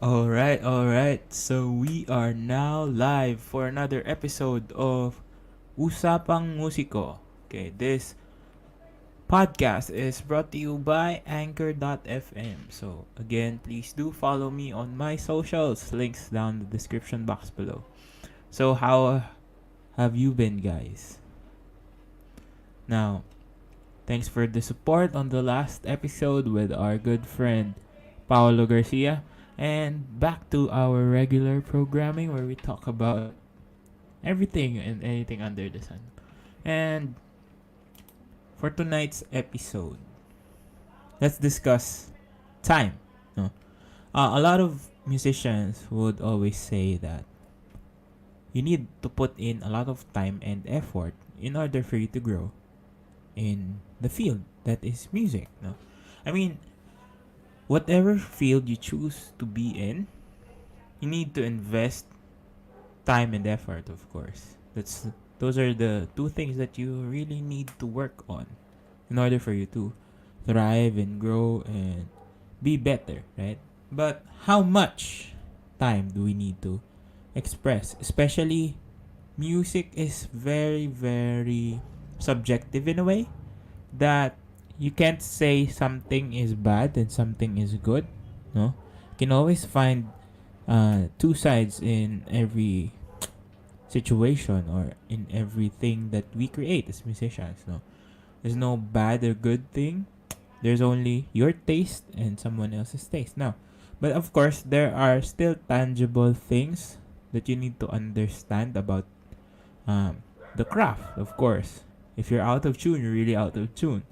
Alright. So we are now live for another episode of Usapang Musiko. Okay, this podcast is brought to you by Anchor.fm. So again, please do follow me on my socials. Links down in the description box below. So how have you been, guys? Now, thanks for the support on the last episode with our good friend Paolo Garcia. And back to our regular programming where we talk about everything and anything under the sun. And for tonight's episode, let's discuss time. No? A lot of musicians would always say that you need to put in a lot of time and effort in order for you to grow in the field that is music. No? I mean, whatever field you choose to be in, you need to invest time and effort, of course. Those are the two things that you really need to work on in order for you to thrive and grow and be better, right? But how much time do we need to express? Especially music is very very subjective in a way that you can't say something is bad and something is good, no? You can always find two sides in every situation or in everything that we create as musicians. No, there's no bad or good thing. There's only your taste and someone else's taste. Now, but of course, there are still tangible things that you need to understand about the craft. Of course, if you're out of tune, you're really out of tune.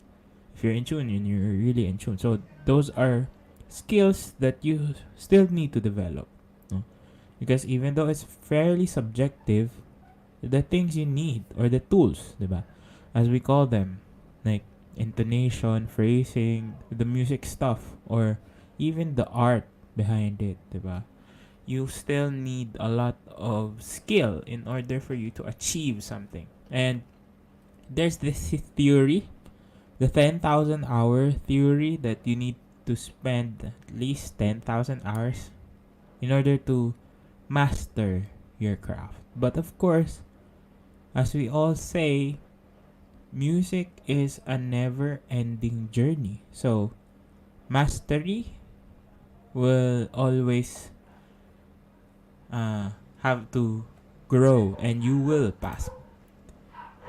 If you're in tune, you're really in tune. So those are skills that you still need to develop. No? Because even though it's fairly subjective, the things you need or the tools, diba? As we call them, like intonation, phrasing, the music stuff, or even the art behind it, diba? You still need a lot of skill in order for you to achieve something. And there's this theory, the 10,000 hour theory, that you need to spend at least 10,000 hours in order to master your craft. But of course, as we all say, music is a never ending journey. So, mastery will always have to grow, and you will pass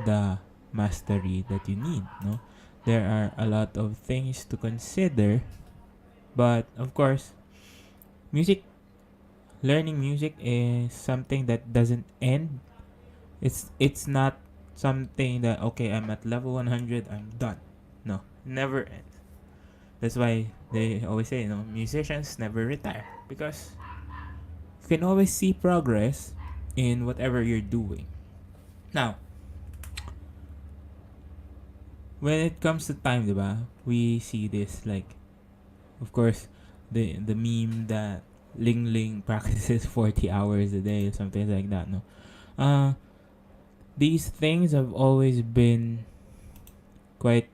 the mastery that you need. No, there are a lot of things to consider, but of course, music learning music is something that doesn't end. It's not something that, okay, I'm at level 100, I'm done. No, never ends. That's why they always say, musicians never retire, because you can always see progress in whatever you're doing. Now, when it comes to time, diba, we see this, like, of course, the meme that Ling Ling practices 40 hours a day or something like that. No, uh, these things have always been quite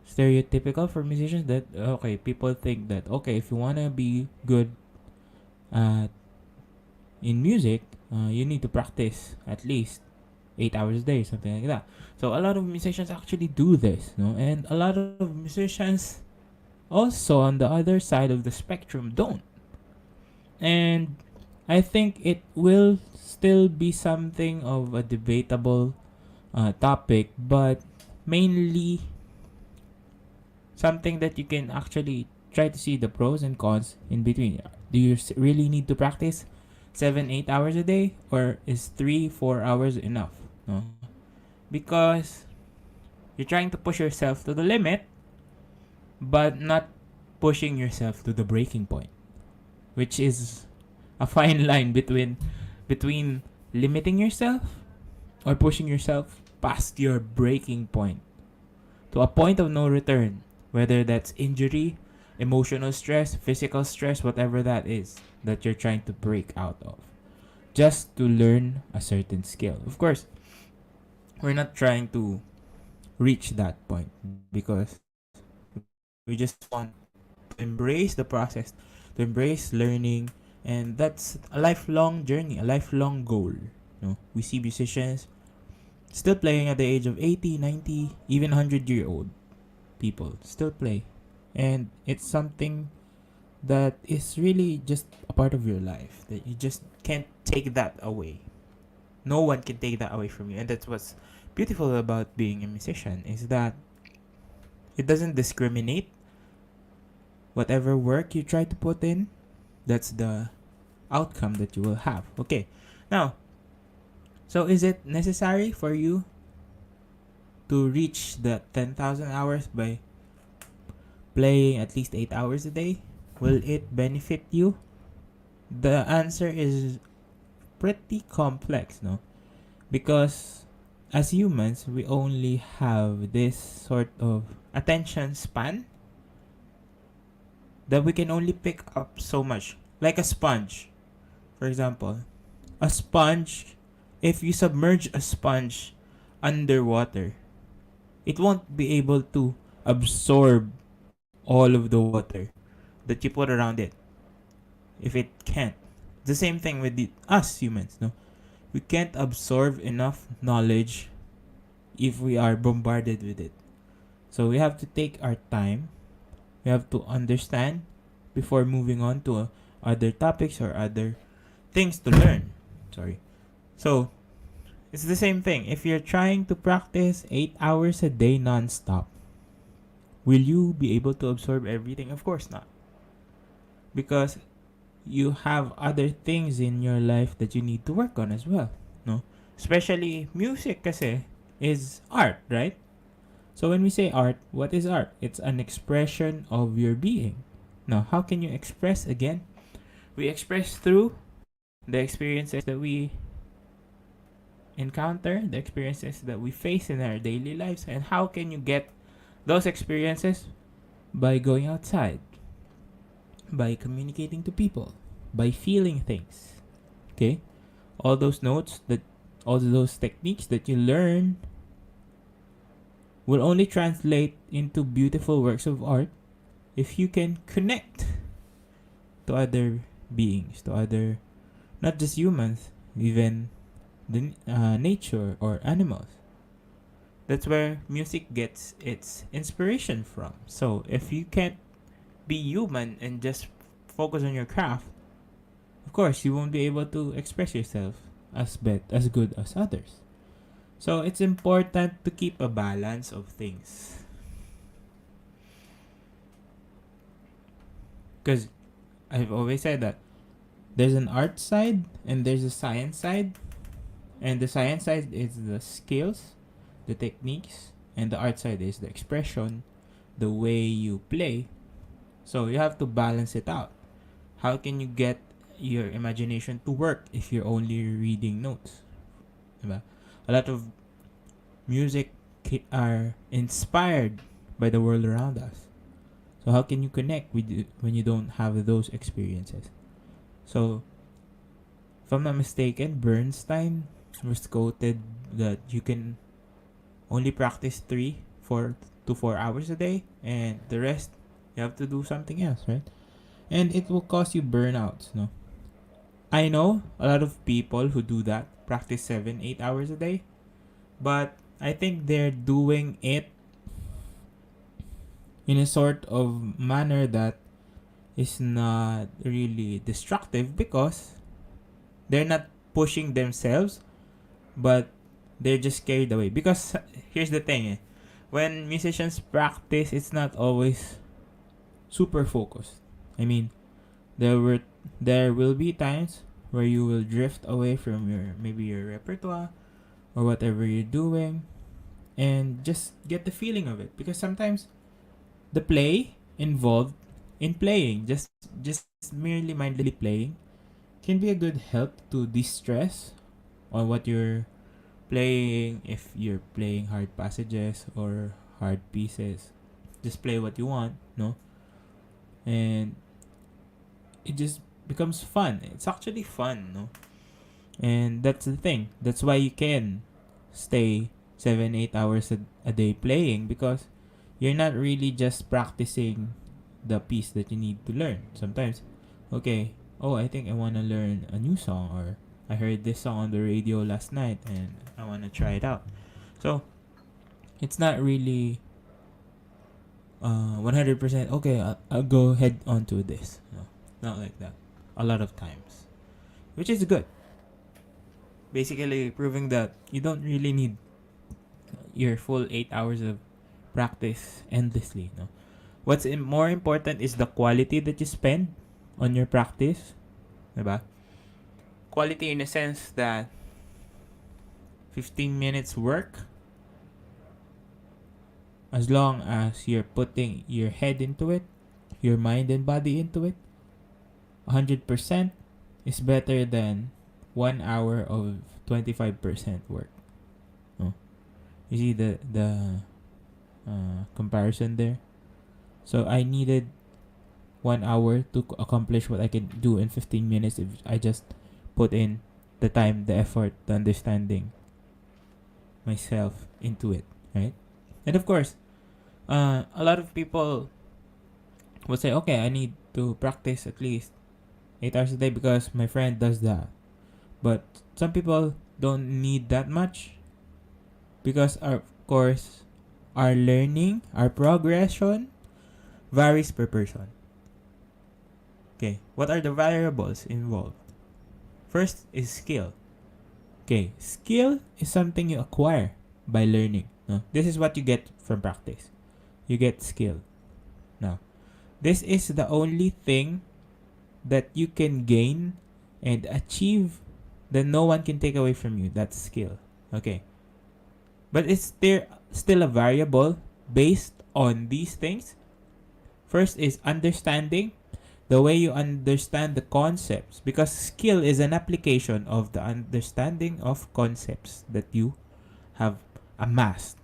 stereotypical for musicians. That, okay, people think that, okay, if you wanna be good at in music, you need to practice at least 8 hours a day, something like that. So a lot of musicians actually do this, no, and a lot of musicians also on the other side of the spectrum don't. And I think it will still be something of a debatable topic, but mainly something that you can actually try to see the pros and cons in between. Do you really need to practice 7-8 hours a day, or is 3-4 hours enough? No, because you're trying to push yourself to the limit, but not pushing yourself to the breaking point, which is a fine line between limiting yourself or pushing yourself past your breaking point to a point of no return, whether that's injury, emotional stress, physical stress, whatever that is that you're trying to break out of, just to learn a certain skill. Of course, we're not trying to reach that point, because we just want to embrace the process, to embrace learning, and that's a lifelong journey, a lifelong goal. We see musicians still playing at the age of 80, 90, even 100-year-old people still play. And it's something that is really just a part of your life that you just can't take that away. No one can take that away from you. And that's what's beautiful about being a musician, is that it doesn't discriminate. Whatever work you try to put in, that's the outcome that you will have. Okay. Now, so is it necessary for you to reach the 10,000 hours by playing at least 8 hours a day? Will it benefit you? The answer is pretty complex, no? Because as humans, we only have this sort of attention span that we can only pick up so much. Like a sponge. For example, a sponge, if you submerge a sponge underwater, it won't be able to absorb all of the water that you put around it. If it can't. The same thing with us humans, no? We can't absorb enough knowledge if we are bombarded with it. So we have to take our time. We have to understand before moving on to other topics or other things to learn. Sorry. So, it's the same thing. If you're trying to practice 8 hours a day non-stop, will you be able to absorb everything? Of course not. Because you have other things in your life that you need to work on as well, no? Especially music kasi is art, right? So when we say art, what is art? It's an expression of your being. Now, how can you express again? We express through the experiences that we encounter, the experiences that we face in our daily lives. And how can you get those experiences? By going outside, by communicating to people, by feeling things. Okay? All those techniques that you learn will only translate into beautiful works of art if you can connect to other beings, to other, not just humans, even the nature or animals. That's where music gets its inspiration from. So if you can't be human and just focus on your craft, of course you won't be able to express yourself as good as others. So it's important to keep a balance of things. Because I've always said that there's an art side and there's a science side. And the science side is the skills, the techniques, and the art side is the expression, the way you play. So you have to balance it out. How can you get your imagination to work if you're only reading notes? Diba? A lot of music are inspired by the world around us. So how can you connect with it when you don't have those experiences? So, if I'm not mistaken, Bernstein was quoted that you can only practice 4 to 4 hours a day, and the rest you have to do something else, right? And it will cause you burnouts, no? I know a lot of people who do that, practice 7-8 hours a day, but I think they're doing it in a sort of manner that is not really destructive, because they're not pushing themselves, but they're just carried away. Because here's the thing, when musicians practice, it's not always super focused. I mean, there will be times where you will drift away from your repertoire or whatever you're doing, and just get the feeling of it. Because sometimes the play involved in playing, just merely mindlessly playing, can be a good help to distress on what you're playing. If you're playing hard passages or hard pieces, just play what you want, no? And it just becomes fun. It's actually fun, no? And that's the thing. That's why you can stay 7-8 hours a day playing, because you're not really just practicing the piece that you need to learn. Sometimes Okay, oh, I think I want to learn a new song, or I heard this song on the radio last night and I want to try it out. So, it's not really 100% okay, I'll go head onto this. No, not like that. A lot of times. Which is good. Basically, proving that you don't really need your full 8 hours of practice endlessly. No? More important is the quality that you spend on your practice. Diba? Quality in a sense that 15 minutes work, as long as you're putting your head into it, your mind and body into it, 100% is better than 1 hour of 25% work. No? You see the comparison there? So I needed 1 hour to accomplish what I can do in 15 minutes if I just put in the time, the effort, the understanding myself into it, right? And of course, a lot of people would say, okay, I need to practice at least 8 hours a day because my friend does that. But some people don't need that much because, of course, our learning, our progression varies per person. Okay, what are the variables involved? First is skill. Okay, skill is something you acquire by learning. No? This is what you get from practice. You get skill. Now, this is the only thing that you can gain and achieve that no one can take away from you. That's skill. Okay. But it's still a variable based on these things. First is understanding, the way you understand the concepts, because skill is an application of the understanding of concepts that you have amassed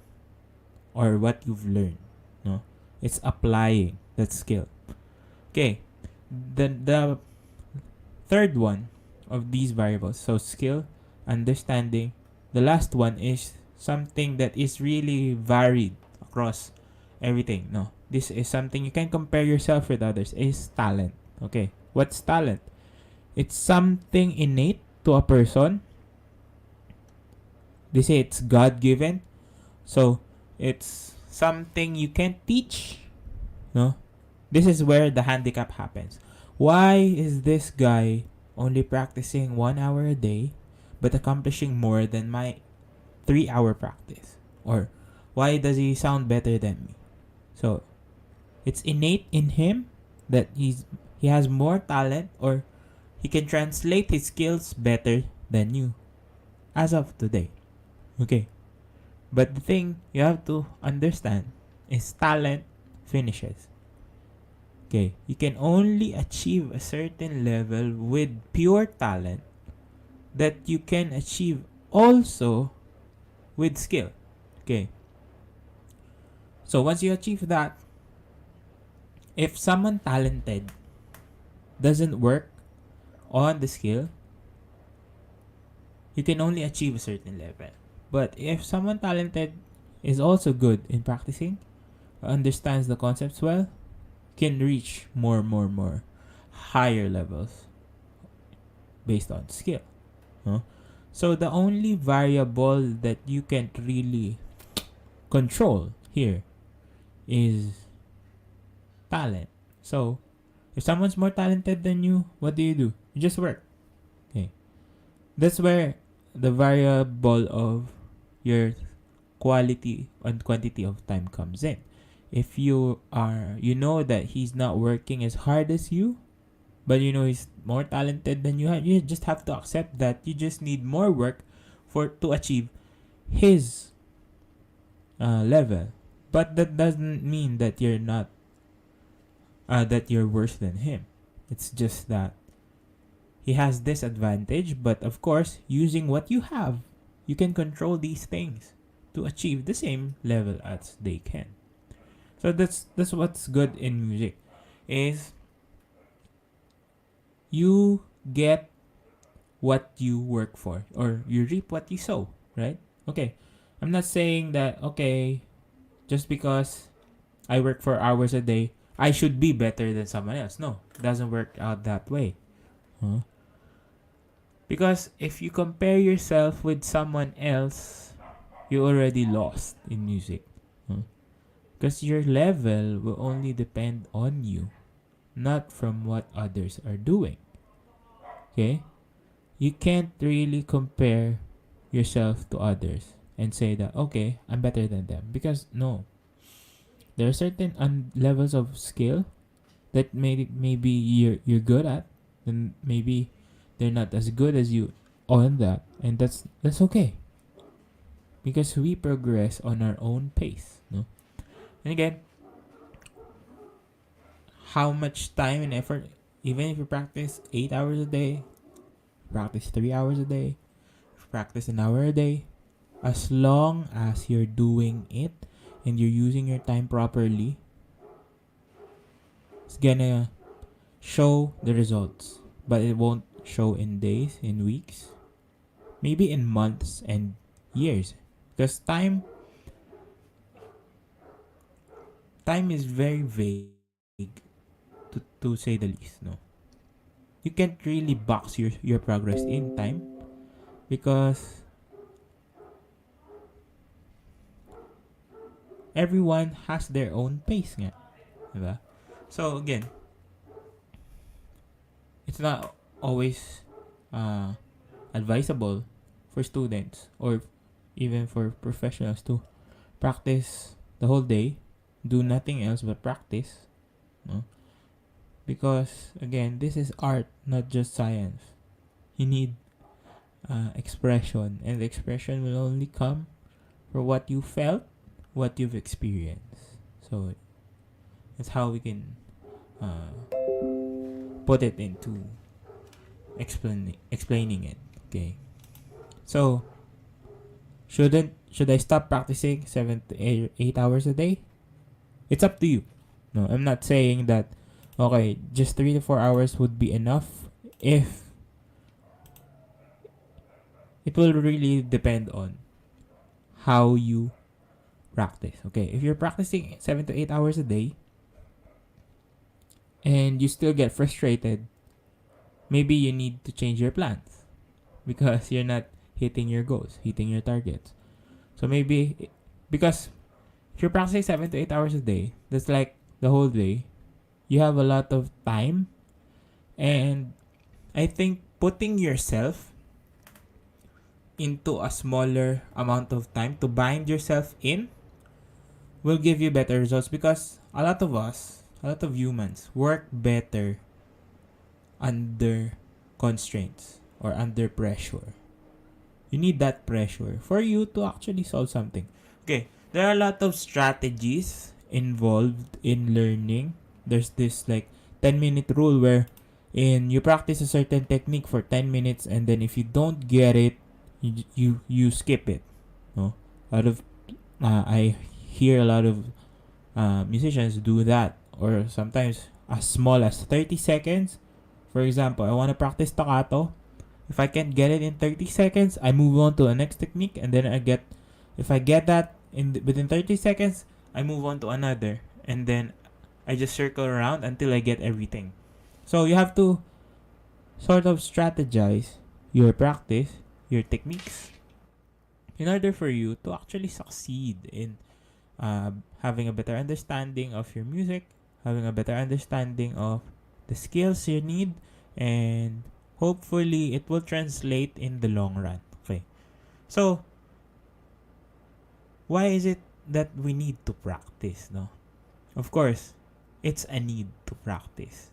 or what you've learned. No, it's applying that skill. Okay, the third one of these variables, so skill, understanding. The last one is something that is really varied across everything. No, this is something you can compare yourself with others. Is talent. Okay, what's talent? It's something innate to a person. They say it's God given, so it's something you can't teach. No, this is where the handicap happens. Why is this guy only practicing 1 hour a day but accomplishing more than my 3 hour practice? Or why does he sound better than me? So it's innate in him that he has more talent, or he can translate his skills better than you as of today. Okay. But the thing you have to understand is talent finishes. Okay, you can only achieve a certain level with pure talent that you can achieve also with skill. Okay. So once you achieve that, if someone talented doesn't work on the skill, you can only achieve a certain level. But if someone talented is also good in practicing, understands the concepts well, can reach more higher levels based on skill. No? So the only variable that you can't really control here is talent. So if someone's more talented than you, what do? You just work. Okay. That's where the variable of your quality and quantity of time comes in. If you know that he's not working as hard as you, but you know he's more talented than you just have to accept that you just need more work to achieve his level. But that doesn't mean that you're not that you're worse than him. It's just that he has this advantage, but of course, using what you have, you can control these things to achieve the same level as they can. So that's what's good in music, is you get what you work for, or you reap what you sow, right? Okay, I'm not saying that, okay, just because I work for hours a day, I should be better than someone else. No, it doesn't work out that way. Huh? Because if you compare yourself with someone else, you already lost in music. Huh? Because your level will only depend on you, not from what others are doing. Okay? You can't really compare yourself to others and say that, okay, I'm better than them. Because no, there are certain levels of skill that maybe you're good at, and maybe they're not as good as you on that, and that's okay because we progress on our own pace. No, and again, how much time and effort, even if you practice 8 hours a day, practice 3 hours a day, practice an hour a day, as long as you're doing it and you're using your time properly, it's gonna show the results, but it won't show in days, in weeks, maybe in months and years. Because time is very vague to say the least, no. You can't really box your progress in time because everyone has their own pace nga, diba? So again, it's not always advisable for students or even for professionals to practice the whole day, do nothing else but practice, no? Because again, this is art, not just science. You need expression, and the expression will only come for what you felt, what you've experienced. So that's how we can uh, put it into explaining it. Okay. So should I stop practicing 7 to 8 hours a day? It's up to you. No, I'm not saying that okay, just 3 to 4 hours would be enough. If it will really depend on how you practice. Okay, if you're practicing 7 to 8 hours a day and you still get frustrated, maybe you need to change your plans because you're not hitting your goals, hitting your targets. So maybe because if you're practicing 7 to 8 hours a day, that's like the whole day. You have a lot of time, and I think putting yourself into a smaller amount of time to bind yourself in will give you better results because a lot of us, a lot of humans work better under constraints or under pressure. You need that pressure for you to actually solve something. Okay, there are a lot of strategies involved in learning. There's this like 10-minute rule where you practice a certain technique for 10 minutes, and then if you don't get it, you skip it. No? Out of I hear a lot of musicians do that, or sometimes as small as 30 seconds. For example, I want to practice staccato. If I can't get it in 30 seconds, I move on to a next technique, and then if I get that within 30 seconds, I move on to another, and then I just circle around until I get everything. So you have to sort of strategize your practice, your techniques, in order for you to actually succeed in having a better understanding of your music, having a better understanding of the skills you need, and hopefully it will translate in the long run. Okay. So, why is it that we need to practice, no? Of course, it's a need to practice.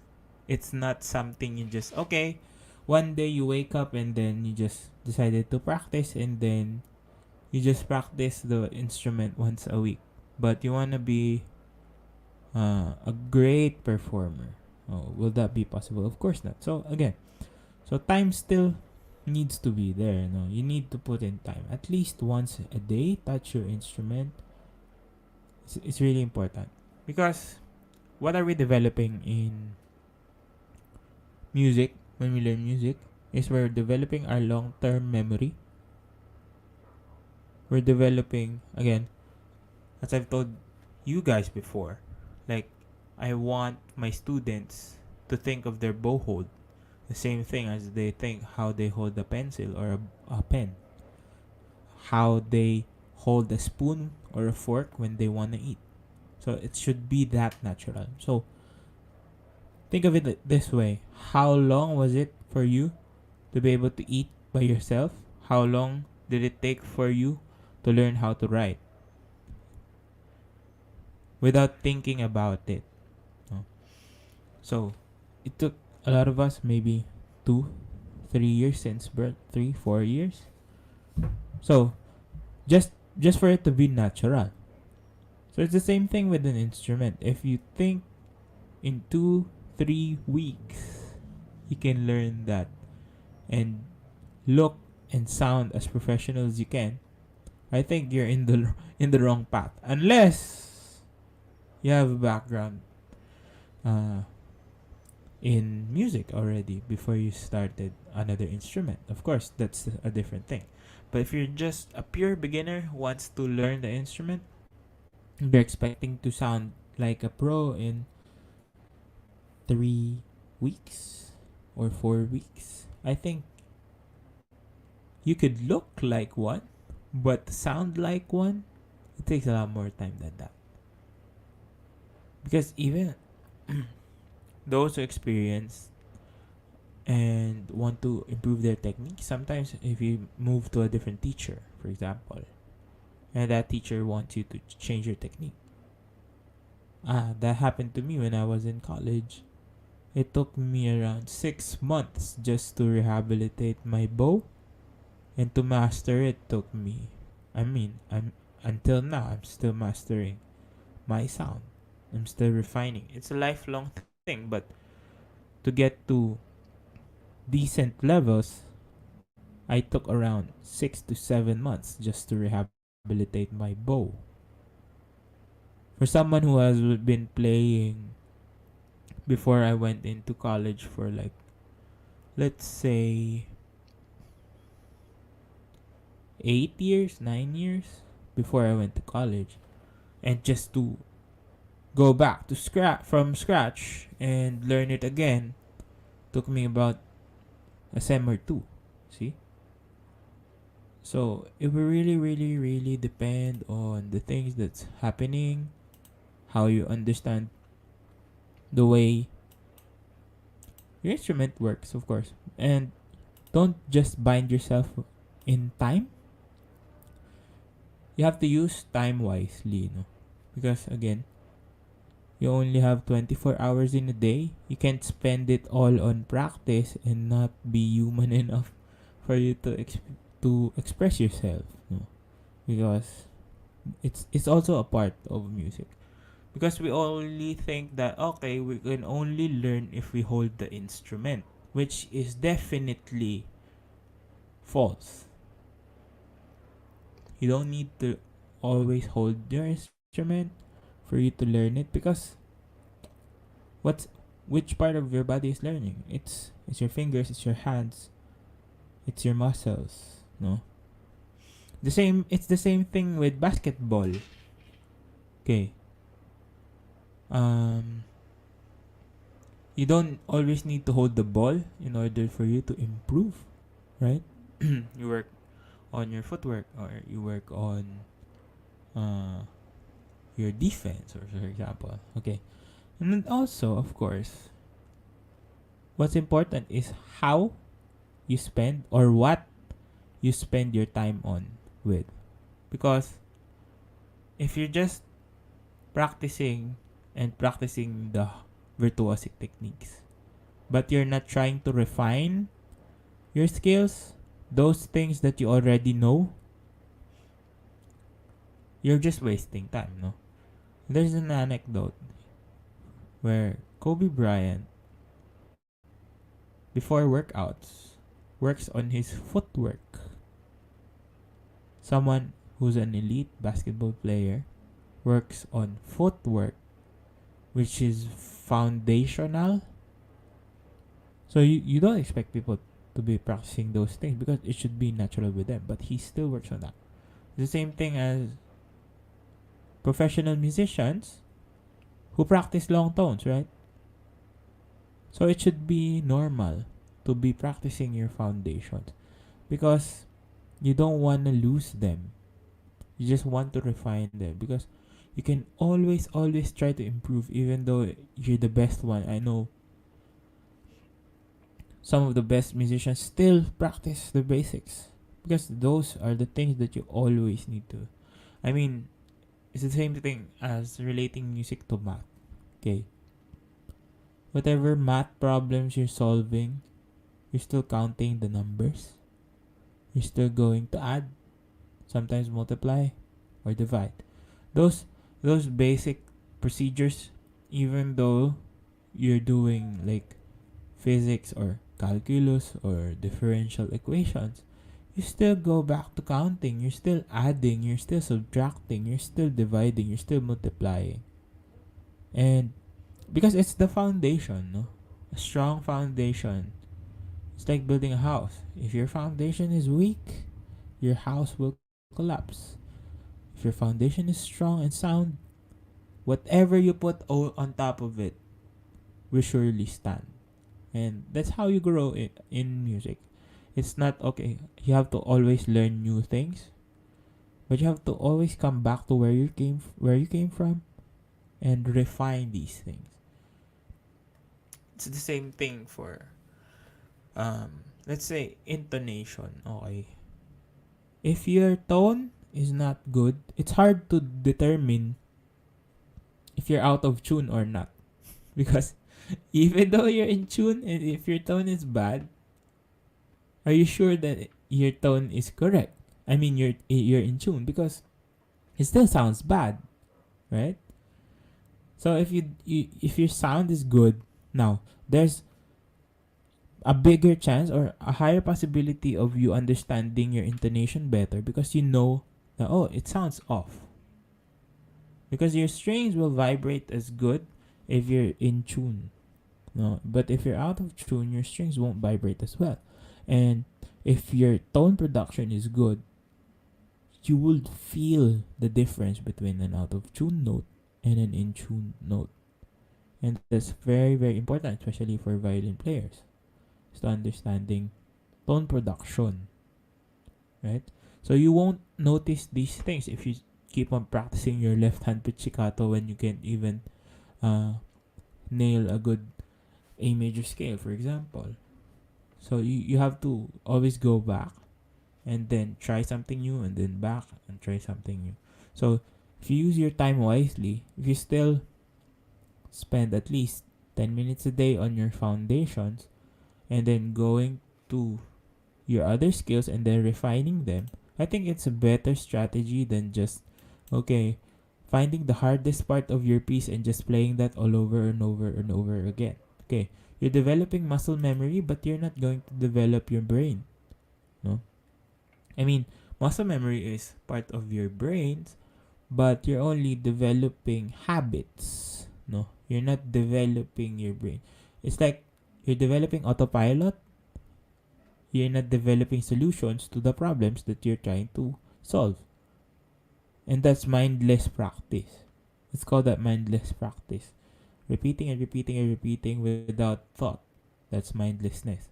It's not something you just, okay, one day you wake up and then you just decided to practice, and then you just practice the instrument once a week. But you want to be a great performer. Oh, will that be possible? Of course not. So again, so time still needs to be there. No, you need to put in time at least once a day. Touch your instrument. It's really important because what are we developing in music when we learn music? Is we're developing our long-term memory. We're developing again, as I've told you guys before. Like I want my students to think of their bow hold the same thing as they think how they hold a pencil or a pen, how they hold a spoon or a fork when they want to eat. So it should be that natural. So think of it this way. How long was it for you to be able to eat by yourself? How long did it take for you to learn how to write without thinking about it? No? So it took a lot of us maybe 2, 3 years since birth, 3, 4 years. So just for it to be natural. So it's the same thing with an instrument. If you think in 2, 3 weeks you can learn that and look and sound as professional as you can, I think you're in the wrong path. Unless you have a background uh, in music already before you started another instrument. Of course, that's a different thing. But if you're just a pure beginner who wants to learn the instrument, they're expecting to sound like a pro in 3 weeks or 4 weeks. I think you could look like one, but sound like one, it takes a lot more time than that. Because even those who experience and want to improve their technique, sometimes if you move to a different teacher, for example, and that teacher wants you to change your technique. That happened to me when I was in college. It took me around 6 months just to rehabilitate my bow, and to master it took me. I'm until now I'm still mastering my sound. I'm still refining. It's a lifelong thing, but to get to decent levels, I took around 6 to 7 months just to rehabilitate my bow. For someone who has been playing before I went into college for like, let's say, 8 years, 9 years before I went to college, and just to go back to scratch and learn it again took me about a sem or two. See? So it will really, really, really depend on the things that's happening, how you understand the way your instrument works, of course. And don't just bind yourself in time. You have to use time wisely, because again, you only have 24 hours in a day. You can't spend it all on practice and not be human enough for you to express yourself, because it's also a part of music. Because we only think that okay, we can only learn if we hold the instrument, which is definitely false. You don't need to always hold your instrument for you to learn it, because what's which part of your body is learning? It's your fingers, it's your hands, it's your muscles, no? It's the same thing with basketball. Okay. You don't always need to hold the ball in order for you to improve, right? You work on your footwork, or you work on your defense, or for example. Okay. And then also, of course, what's important is how you spend, or what you spend your time on with. Because if you're just practicing and practicing the virtuosic techniques, but you're not trying to refine your skills, those things that you already know, you're just wasting time, no? There's an anecdote where Kobe Bryant, before workouts, works on his footwork. Someone who's an elite basketball player works on footwork, which is foundational. So you don't expect people to be practicing those things because it should be natural with them, but he still works on that. The same thing as professional musicians. who practice long tones, right? So it should be normal to be practicing your foundations because you don't want to lose them. You just want to refine them because you can always try to improve even though you're the best one. I know some of the best musicians still practice the basics because those are the things that you always need to. I mean, it's the same thing as relating music to math. Okay. Whatever math problems you're solving, you're still counting the numbers. You're still going to add, sometimes multiply, or divide. Those those basic procedures, even though you're doing like physics or calculus or differential equations, you still go back to counting. You're still adding, you're still subtracting, you're still dividing, you're still multiplying. And because it's the foundation, no? A strong foundation. It's like building a house. If your foundation is weak, your house will collapse. If your foundation is strong and sound, whatever you put on top of it will surely stand. And that's how you grow in music. It's not okay. You have to always learn new things, but you have to always come back to where you came from and refine these things. It's the same thing for let's say intonation. Okay. If your tone is not good, it's hard to determine if you're out of tune or not. Because even though you're in tune and if your tone is bad, are you sure that your tone is correct? I mean you're in tune because it still sounds bad, right? So if your sound is good, now there's a bigger chance or a higher possibility of you understanding your intonation better because you know that oh it sounds off. Because your strings will vibrate as good if you're in tune. No, but if you're out of tune, your strings won't vibrate as well. And if your tone production is good, you will feel the difference between an out of tune note and an in tune note. And that's very important, especially for violin players. Is to understanding tone production, right? So you won't notice these things if you keep on practicing your left hand pizzicato when you can't even nail a good A major scale, for example. So you have to always go back and then try something new and then back and try something new. So if you use your time wisely, if you still spend at least 10 minutes a day on your foundations and then going to your other skills and then refining them, I think it's a better strategy than just, okay, finding the hardest part of your piece and just playing that all over and over and over again. Okay, you're developing muscle memory, but you're not going to develop your brain. No? I mean, muscle memory is part of your brains, but you're only developing habits. No? You're not developing your brain. It's like you're developing autopilot. You're not developing solutions to the problems that you're trying to solve. And that's mindless practice. Let's call that mindless practice. Repeating and repeating and repeating without thought. That's mindlessness.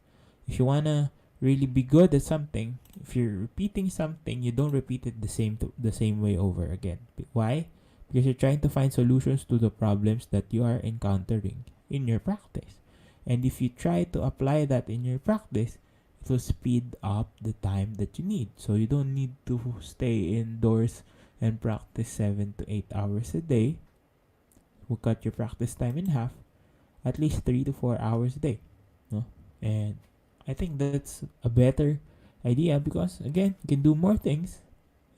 If you wanna really be good at something, if you're repeating something, you don't repeat it the same way over again. Why? Because you're trying to find solutions to the problems that you are encountering in your practice. And if you try to apply that in your practice, it will speed up the time that you need. So you don't need to stay indoors and practice 7 to 8 hours a day. Will cut your practice time in half, at least 3 to 4 hours a day. No? And I think that's a better idea because, again, you can do more things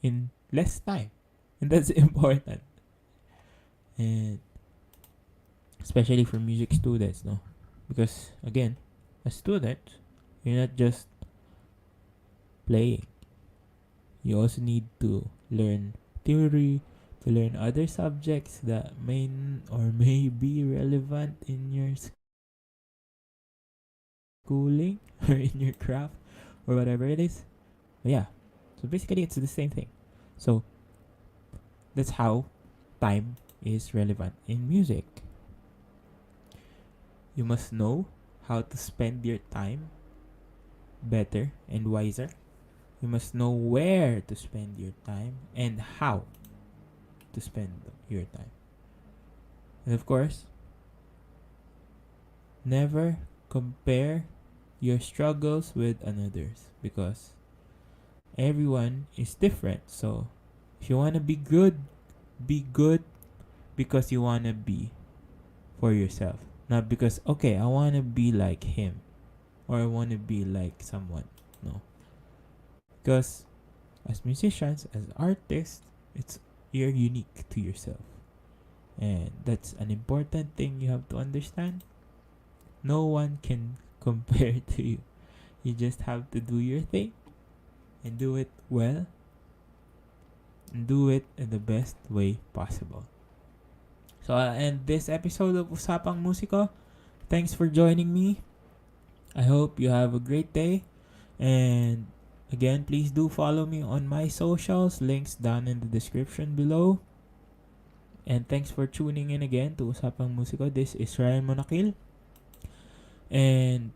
in less time. And that's important. And especially for music students, no? Because, again, as students, you're not just playing. You also need to learn theory, to learn other subjects that may or may be relevant in your schooling or in your craft or whatever it is. But yeah, so basically it's the same thing. So that's how time is relevant in music. You must know how to spend your time better and wiser. You must know where to spend your time and how to spend your time. And of course, never compare your struggles with another's, because everyone is different. So if you want to be good because you want to be for yourself, not because, okay, I want to be like him or I want to be like someone. No. Because as musicians, as artists, it's you're unique to yourself. And that's an important thing you have to understand. No one can compare to you. You just have to do your thing and do it well and do it in the best way possible. So I'll end this episode of Usapang Musiko. Thanks for joining me. I hope you have a great day. And again, please do follow me on my socials. Links down in the description below. And thanks for tuning in again to Usapang Musiko. This is Ryan Monakil. And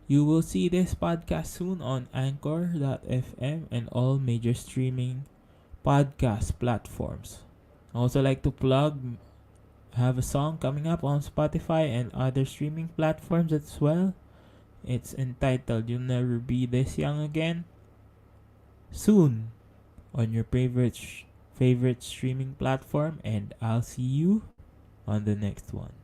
you will see this podcast soon on Anchor.fm and all major streaming podcast platforms. I also like to plug, I have a song coming up on Spotify and other streaming platforms as well. It's entitled You'll Never Be This Young Again. Soon on your favorite streaming platform, and I'll see you on the next one.